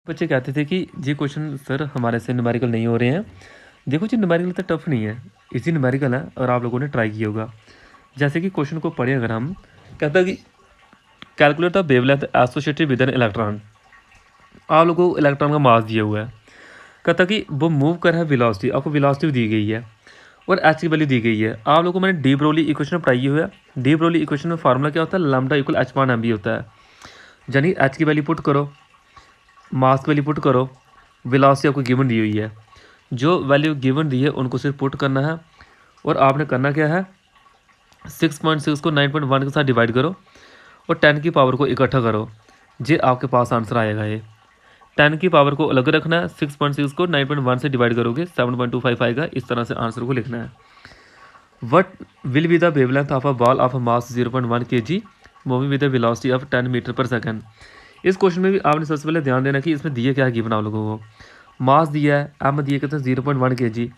बच्चे कहते थे कि ये क्वेश्चन सर हमारे से न्यूमेरिकल नहीं हो रहे हैं। देखो जी, न्यूमेरिकल तो टफ नहीं है, इजी न्यूमेरिकल है और आप लोगों ने ट्राई किया होगा। जैसे कि क्वेश्चन को पढ़े अगर हम, कहता है कि calculate the wavelength associated with an electron. आप लोगों को इलेक्ट्रॉन का मास दिया हुआ है, कहता कि वो मूव कर रहा है वेलोसिटी, आपको वेलोसिटी दी गई है और एच की वैल्यू दी गई है। आप लोगों को मैंने डी ब्रोली इक्वेशन पढ़ाई हुआ है। डी ब्रोली इक्वेशन में फार्मूला क्या होता है, लैम्डा इक्वल एच पान एम बी होता है। यानी एच की वैल्यू पुट करो, मास की वैल्यू पुट करो, वेलोसिटी आपको गिवन दी हुई है, जो वैल्यू गिवन दी है उनको सिर्फ पुट करना है। और आपने करना क्या है, 6.6 को 9.1 के साथ डिवाइड करो और 10 की पावर को इकट्ठा करो, ये आपके पास आंसर आएगा। ये 10 की पावर को अलग रखना है, 6.6 को 9.1 से डिवाइड करोगे 7.25 आएगा। इस तरह से आंसर को लिखना है। What will be the wavelength of a ball of a mass 0.1 kg moving with the velocity of 10 metre per second. इस क्वेश्चन में भी आपने सबसे पहले ध्यान देना कि इसमें दिए क्या है गिवन आप लोगों को। मास दिया है, एम दिए कितने 0.1 kg,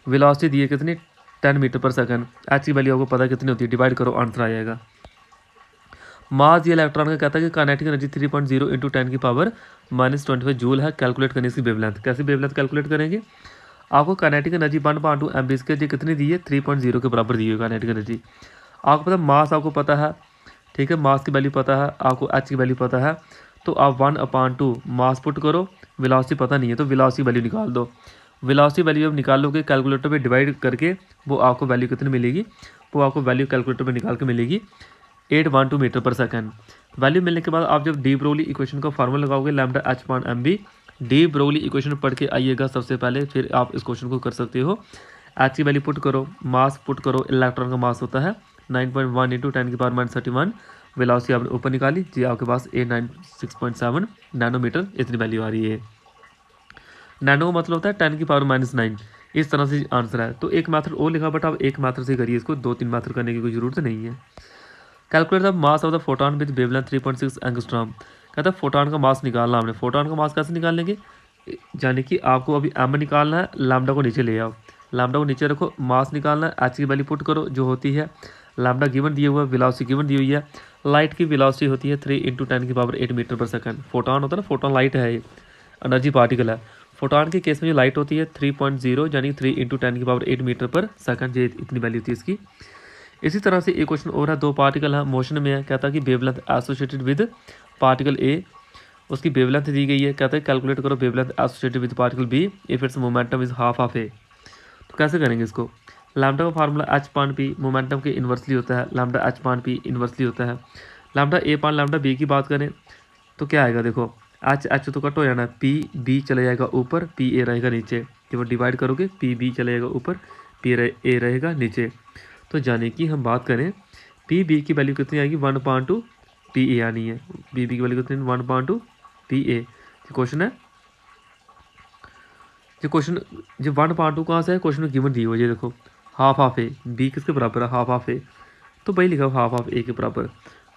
वेलोसिटी दी है कितनी 10 मीटर पर सेकंड, एच की वैल्यू आपको पता कितनी होती है, डिवाइड करो आंसर आ जाएगा। मास दिया इलेक्ट्रॉन का, कहता है कि काइनेटिक एनर्जी 3.0 इंटू 10 की पावर -25 जूल है। कैलकुलेट करने इसकी वेवलेंथ, कैसे वेवलेंथ कैलकुलेट करेंगे। आपको काइनेटिक एनर्जी 1.2 एम स्क्वायर जी कितनी दी है, 3.0 के बराबर दी है काइनेटिक एनर्जी। आपको पता मास आपको पता है, ठीक है, मास की वैल्यू पता है, आपको एच की वैल्यू पता है, तो आप 1/2 मास पुट करो, वेलोसिटी पता नहीं है तो वेलोसिटी वैल्यू निकाल दो। वेलोसिटी वैल्यू जब निकाल लोगे कैलकुलेटर पे डिवाइड करके, वो आपको वैल्यू कितनी मिलेगी, वो आपको वैल्यू कैलकुलेटर पे निकाल के मिलेगी 812 मीटर पर सेकंड। वैल्यू मिलने के बाद आप जब डी ब्रोली इक्वेशन का फार्मूला लगाओगे lambda H point M B, de Broglie equation पढ़ के आइएगा सबसे पहले, फिर आप इस क्वेश्चन को कर सकते हो। एच की वैल्यू पुट करो, मास पुट करो, इलेक्ट्रॉन का मास होता है 9.1 इंटू 10 की पावर -31, वेलोसिटी आपने ऊपर निकाली जी, आपके पास 896.7 नैनोमीटर इतनी वैल्यू आ रही है। नैनो का मतलब होता है 10 की पावर -9। इस तरह से आंसर है। तो एक मैथड और लिखा, बट आप एक मैथड से करिए इसको, 2-3 मैथड करने की कोई ज़रूरत नहीं है। Calculate the mass of the photon with wavelength 3.6 angstrom. कहता है फोटोन का मास निकालना हमने। फोटोन का मास कैसे निकाल लेंगे, यानी कि आपको अभी एम निकालना है, लैम्डा को नीचे ले आओ, लैम्डा को नीचे रखो, मास निकालना है, एच की वैल्यू पुट करो जो होती है, लैम्डा गिवन दिए हुआ है, वेलोसिटी गिवन दी हुई है। लाइट की वेलोसिटी होती है 3 इंटू 10 की power 8 metre per second. Photon होता है ना, फोटोन लाइट है, ये एनर्जी पार्टिकल है। फोटोन के केस में जो लाइट होती है 3.0 यानी 3 इंटू 10 की पावर 8 मीटर पर सेकंड, ये इतनी वैल्यू होती है इसकी। इसी तरह से एक क्वेश्चन और है, दो पार्टिकल है मोशन में है, कहता है कि wavelength associated with particle A, उसकी वेवलेंथ दी गई है, कहता है कैलकुलेट करो wavelength associated with particle B if its momentum is half of A. तो कैसे करेंगे इसको, लैम्डा का formula H upon P momentum के इन्वर्सली होता है, lambda H upon P inversely होता है। लैम्डा ए पान लैम्डा बी की बात करें तो क्या आएगा, देखो एच एच तो कट हो जाना है, पी बी चले जाएगा ऊपर, पी ए रहेगा नीचे। जब डिवाइड करोगे पी बी चले जाएगा ऊपर, पी ए रहेगा नीचे। तो जाने की हम बात करें, पी बी की वैल्यू कितनी आएगी 1/2 पी ए आनी है। बी बी की वैल्यू कितनी 1/2 पी ए। क्वेश्चन है, जो क्वेश्चन जो 1/2 कहाँ से है, क्वेश्चन में गिवन दी हुई है, देखो हाफ ऑफ ए, बी किसके बराबर है, हाफ ऑफ ए, तो वही लिखा हाफ ऑफ ए के बराबर।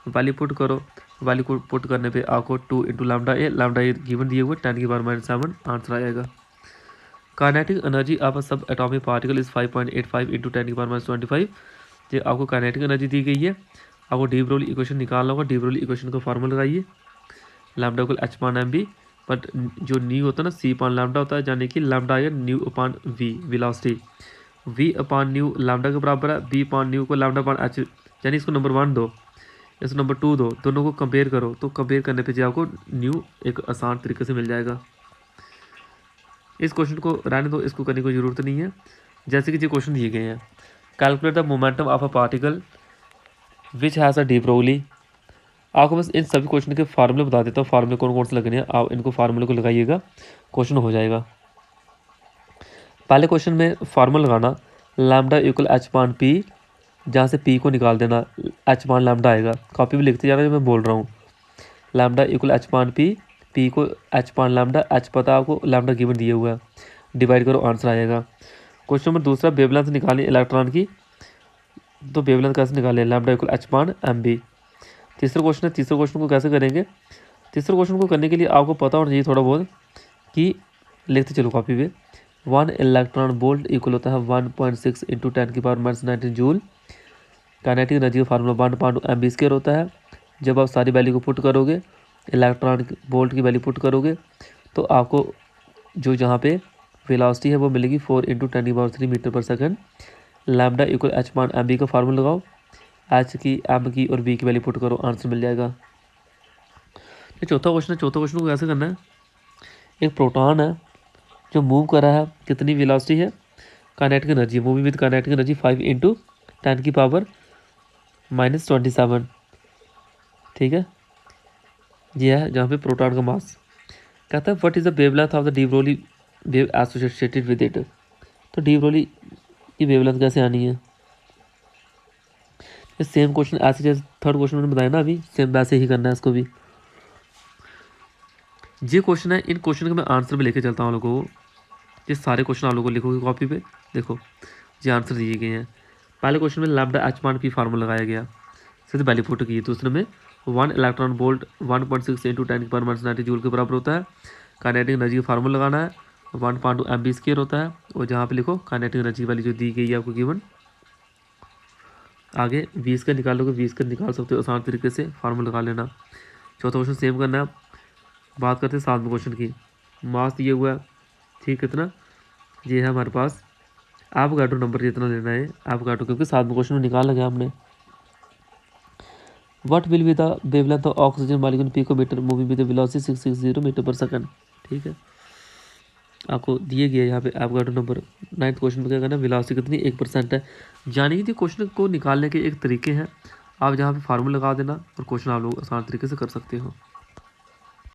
वैल्यू पुट करो, वैल्यू को पुट करने पे आपको 2 इंटू लैम्डा ए गिवन दिए हुए 10 की पावर -7 आंसर आएगा। काइनेटिक एनर्जी ऑफ अ सब एटॉमिक पार्टिकल इज 5.85 इंटू 10 की पावर -25। ये आपको काइनेटिक एनर्जी दी गई है, आपको डी ब्रोली इक्वेशन निकालना होगा। डी ब्रोली इक्वेशन का फार्मूला लगाइए, लैम्डा इक्वल एच पान एम बी, बट जो न्यू होता है ना सी पान लैम्डा होता है, यानी कि लैम्डा आएगा nu upon V, velocity V upon nu lambda के बराबर है, बी पान न्यू को लैम्डा पान एच, यानी इसको नंबर 1 दो, इसको नंबर 2 दो, दोनों को कंपेयर करो, तो कंपेयर करने पे जो आपको न्यू एक आसान तरीके से मिल जाएगा। इस क्वेश्चन को रहने दो, इसको करने की ज़रूरत नहीं है। जैसे कि जो क्वेश्चन दिए गए हैं, calculate the momentum of a particle which has a D Broly. आपको बस इन सभी क्वेश्चन के फार्मूले बता देता हूँ, फार्मूले कौन कौन से लगने हैं, आप इनको फार्मूले को लगाइएगा, क्वेश्चन हो जाएगा। पहले क्वेश्चन में फार्मूला लगाना, lambda equal H upon P, जहाँ से पी को निकाल देना, एच पान लैम्डा आएगा, कॉपी भी लिखते जाना जो मैं बोल रहा हूँ। Lambda equal H upon P को एच पान लैम्डा, एच पता आपको, लैम्डा गिवन दिए हुआ है, डिवाइड करो आंसर आएगा। क्वेश्चन नंबर दूसरा, वेवलेंथ निकालनी इलेक्ट्रॉन की, तो वेवलेंथ कैसे निकालें, लैम्डा इक्वल एच पान एम बी। तीसरा क्वेश्चन है, तीसरे क्वेश्चन को कैसे करेंगे, तीसरे क्वेश्चन को करने के लिए आपको पता होना चाहिए थोड़ा बहुत कि लिखते चलो कॉपी पे, 1 इलेक्ट्रॉन वोल्ट इक्वल होता है 1.6 इंटू 10 की पावर -19 जूल। काइनेटिक एनर्जी का फार्मूला 1/2 एम बी स्क्वायर होता है। जब आप सारी वैल्यू को पुट करोगे, इलेक्ट्रॉन वोल्ट की वैल्यू पुट करोगे, तो आपको जो जहाँ पे वेलोसिटी है वो मिलेगी 4 × 10⁻³ metre per second. Lambda equal H मान एम बी का फार्मूला लगाओ, एच की, एम की और बी की वैल्यू पुट करो, आंसर मिल जाएगा। ये चौथा क्वेश्चन है। चौथा क्वेश्चन को कैसे करना है, एक प्रोटॉन है जो मूव कर रहा है, कितनी वेलोसिटी है, kinetic energy, moving with kinetic energy 5 × 10⁻⁻27, ठीक है, ये है जहाँ पे प्रोटॉन का मास। कहता है what is the wavelength of the D Broly wave associated with it. तो डी ब्रोली की वेवलेंथ कैसे आनी है, ये सेम क्वेश्चन ऐसे जैसे थर्ड क्वेश्चन मैंने बताया ना, अभी सेम वैसे ही करना है इसको भी। ये क्वेश्चन है, इन क्वेश्चन का मैं आंसर भी लेके चलता हूँ आप लोगों को। ये सारे क्वेश्चन आप लोगों को लिखोगे कॉपी पे, देखो ये आंसर दिए गए हैं। पहले क्वेश्चन में लैम्डा एच मान पी फार्मूला लगाया गया, सीधे वैल्यू पुट की। दूसरे में 1 इलेक्ट्रॉन वोल्ट 1.6 × 10⁻⁹ जूल के बराबर होता है। काइनेटिक एनर्जी का फार्मूला लगाना है, 1.2 mv² होता है। और जहाँ पे लिखो काइनेटिक एनर्जी वाली जो दी गई है आपको गिवन। आगे 20 का निकालोगे, 20 का निकाल सकते हो आसान तरीके से, फार्मूला लगा लेना। चौथा क्वेश्चन सेम करना है। बात करते हैं 7वें क्वेश्चन की। मास दिया हुआ है, ठीक, कितना, ये है हमारे पास एवोगाड्रो नंबर जितना लेना है एवोगाड्रो, क्योंकि 7वें क्वेश्चन में निकाल लगा हमने। What will be the wavelength of oxygen molecule picometre moving with velocity 660 metre per second, ठीक है, आपको दिए गए यहाँ पे एवोगाड्रो नंबर। 9th क्वेश्चन में क्या करना है, वेलोसिटी कितनी 1% है। यानी कि क्वेश्चन को निकालने के एक तरीके हैं, आप जहाँ पे फार्मूला लगा देना और क्वेश्चन आप लोग आसान तरीके से कर सकते हो।